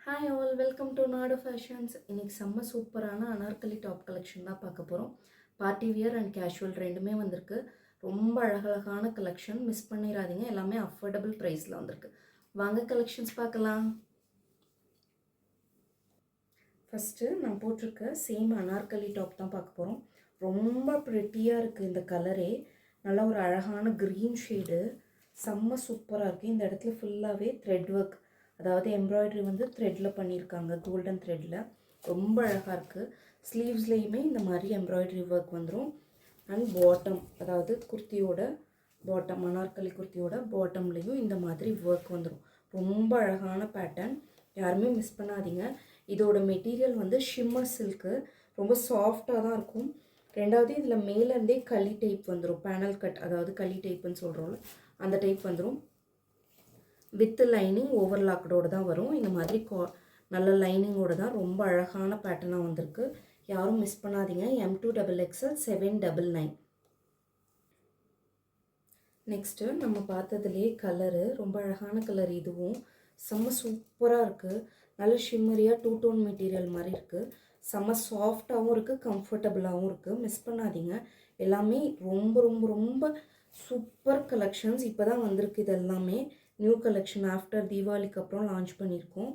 Hi all, welcome to நாடு fashions. இன்றைக்கி செம்ம சூப்பரான அனார்கலி டாப் கலெக்ஷன் தான் பார்க்க போகிறோம். பார்ட்டி வியர் அண்ட் கேஷுவல் ரெண்டுமே வந்திருக்கு. ரொம்ப அழகழகான கலெக்ஷன், மிஸ் பண்ணிடாதீங்க. எல்லாமே அஃபோர்டபுள் ப்ரைஸில் வந்திருக்கு. வாங்க கலெக்ஷன்ஸ் பார்க்கலாம். ஃபஸ்ட்டு நான் போட்டிருக்க சேம் அனார்கலி டாப் தான் பார்க்க போகிறோம். ரொம்ப ப்ரெட்டியாக இருக்குது இந்த கலரே. நல்லா ஒரு அழகான க்ரீன் ஷேடு, செம்ம சூப்பராக இருக்குது. இந்த இடத்துல ஃபுல்லாகவே த்ரெட் ஒர்க், அதாவது எம்ப்ராய்டரி வந்து த்ரெட்டில் பண்ணியிருக்காங்க, கோல்டன் த்ரெட்டில். ரொம்ப அழகாக இருக்குது. ஸ்லீவ்ஸ்லேயுமே இந்த மாதிரி எம்ப்ராய்டரி ஒர்க் வந்துடும். அண்ட் பாட்டம், அதாவது குர்த்தியோட பாட்டம், அனார்கலி குர்த்தியோட பாட்டம்லேயும் இந்த மாதிரி ஒர்க் வந்துடும். ரொம்ப அழகான பேட்டர்ன், யாருமே மிஸ் பண்ணாதீங்க. இதோட மெட்டீரியல் வந்து ஷிம்மர் சில்க்கு, ரொம்ப சாஃப்டாக தான் இருக்கும். ரெண்டாவது இதில் மேலேருந்தே களி டைப் வந்துடும், பேனல் கட், அதாவது களி டைப்புன்னு சொல்கிறோம்ல அந்த டைப் வந்துடும். வித் லைனிங் ஓவர்லாக்கோடு தான் வரும். இந்த மாதிரி நல்ல லைனிங்கோடு தான், ரொம்ப அழகான பேட்டர்னாக வந்திருக்கு. யாரும் மிஸ் பண்ணாதீங்க. M2XXL 799. நெக்ஸ்ட்டு நம்ம பார்த்ததுலேயே கலரு, ரொம்ப அழகான கலர். இதுவும் செம்ம சூப்பராக இருக்குது. நல்ல ஷிம்மரியாக டூ டோன் மெட்டீரியல் மாதிரி இருக்குது. செம்ம சாஃப்டாகவும் இருக்குது, கம்ஃபர்டபுளாகவும் இருக்குது. மிஸ் பண்ணாதீங்க. எல்லாமே ரொம்ப ரொம்ப ரொம்ப சூப்பர் கலெக்ஷன்ஸ். இப்போ தான் வந்திருக்கு. இது எல்லாமே நியூ கலெக்ஷன், ஆஃப்டர் தீபாவளிக்கு அப்புறம் லான்ச் பண்ணியிருக்கோம்.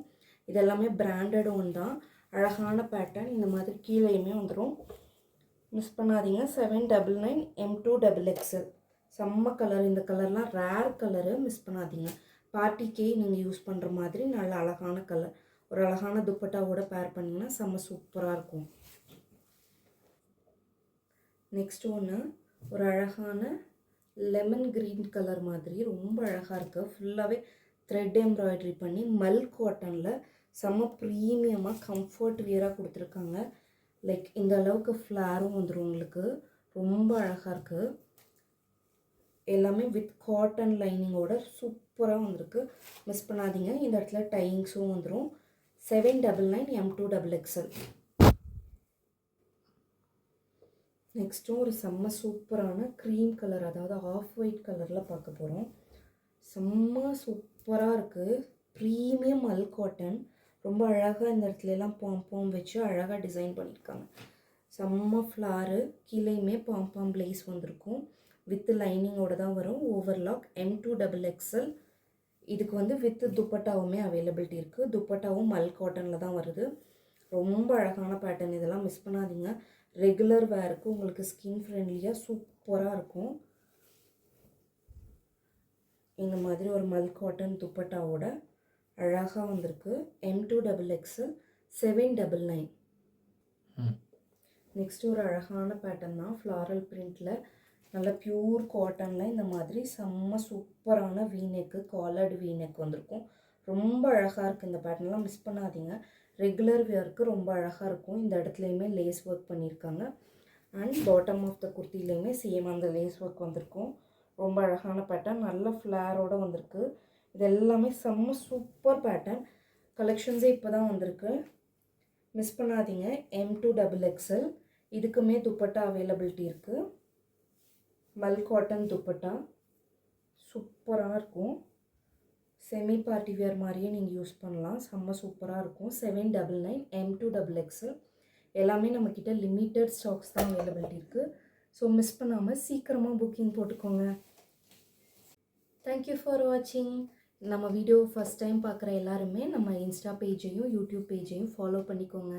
இதெல்லாமே பிராண்டட் ஒன் தான். அழகான பேட்டர்ன், இந்த மாதிரி கீழேயுமே வந்துடும். மிஸ் பண்ணாதீங்க. 799 M2XXL. செம்ம கலர். இந்த கலர்லாம் ரேர் கலரு, மிஸ் பண்ணாதீங்க. பார்ட்டிக்கே நீங்கள் யூஸ் பண்ணுற மாதிரி நல்ல அழகான கலர். ஒரு அழகான துப்பட்டாவோட பேர் பண்ணிங்கன்னா செம்ம சூப்பராக இருக்கும். நெக்ஸ்ட் ஒன்று ஒரு அழகான லெமன் க்ரீன் கலர் மாதிரி, ரொம்ப அழகாக இருக்குது. ஃபுல்லாகவே த்ரெட் எம்ப்ராய்டரி பண்ணி மல் காட்டனில் செம்ம ப்ரீமியமாக கம்ஃபர்ட் வியராக கொடுத்துருக்காங்க. லைக் இந்த அளவுக்கு ஃப்ளாரும் வந்துடும் உங்களுக்கு. ரொம்ப அழகாக இருக்குது. எல்லாமே வித் காட்டன் லைனிங்கோட சூப்பராக வந்திருக்கு. மிஸ் பண்ணாதீங்க. இந்த இடத்துல டையிங்ஸும் வந்துடும். 799 M2XXL. நெக்ஸ்ட்டும் ஒரு செம்ம சூப்பரான க்ரீம் கலர், அதாவது ஆஃப் ஒயிட் கலரில் பார்க்க போகிறோம். செம்ம சூப்பராக இருக்குது. ப்ரீமியம் மல் காட்டன், ரொம்ப அழகாக இந்த இடத்துலலாம் பாம் வச்சு அழகாக டிசைன் பண்ணியிருக்காங்க. செம்ம ஃப்ளாரு, கீழேயுமே பாம் லேஸ் வந்திருக்கும். வித் லைனிங்கோடு தான் வரும். ஓவர்லாக். M2XXL. இதுக்கு வந்து வித் துப்பட்டாவுமே அவைலபிலிட்டி இருக்குது. துப்பட்டாவும் மல் காட்டனில் தான் வருது. ரொம்ப அழகான பேட்டர்ன். இதெல்லாம் மிஸ் பண்ணாதீங்க. ரெகுலர் வேருக்கு உங்களுக்கு ஸ்கின் ஃப்ரெண்ட்லியாக சூப்பராக இருக்கும். இந்த மாதிரி ஒரு மல் காட்டன் துப்பட்டாவோட அழகாக வந்திருக்கு. M2XXL 799. நெக்ஸ்ட்டு ஒரு அழகான பேட்டர்ன் தான், ஃப்ளாரல் பிரிண்டில், நல்ல பியூர் காட்டனில் இந்த மாதிரி செம்ம சூப்பரான வீநெக்கு, காலர்டு வீநெக் வந்திருக்கும். ரொம்ப அழகாக இருக்குது. இந்த பேட்டர்ன்லாம் மிஸ் பண்ணாதீங்க. ரெகுலர் வேருக்கு ரொம்ப அழகாக இருக்கும். இந்த இடத்துலையுமே லேஸ் ஒர்க் பண்ணியிருக்காங்க. அண்ட் பாட்டம் ஆஃப் த குர்த்திலையுமே சேம் அந்த லேஸ் ஒர்க் வந்திருக்கும். ரொம்ப அழகான பேட்டர்ன், நல்ல ஃப்ளாரோடு வந்திருக்கு. இது எல்லாமே செம்ம சூப்பர் பேட்டர்ன். கலெக்ஷன்ஸே இப்போ தான் வந்திருக்கு. மிஸ் பண்ணாதீங்க. M2XXL. இதுக்குமே துப்பட்டா அவைலபிலிட்டி இருக்குது. மல் காட்டன் துப்பட்டா சூப்பராக இருக்கும். செமி பார்ட்டி வேர் மாதிரியே நீங்கள் யூஸ் பண்ணலாம். செம்ம சூப்பராக இருக்கும். 799 M2XXL. எல்லாமே நம்மக்கிட்ட லிமிட்டட் ஸ்டாக்ஸ் தான் அவைலபிலிட்டி இருக்குது. ஸோ மிஸ் பண்ணாமல் சீக்கிரமாக புக்கிங் போட்டுக்கோங்க. தேங்க்யூ ஃபார் வாட்சிங். நம்ம வீடியோ ஃபஸ்ட் டைம் பார்க்குற எல்லாருமே நம்ம இன்ஸ்டா பேஜையும் யூடியூப் பேஜையும் ஃபாலோ பண்ணிக்கோங்க.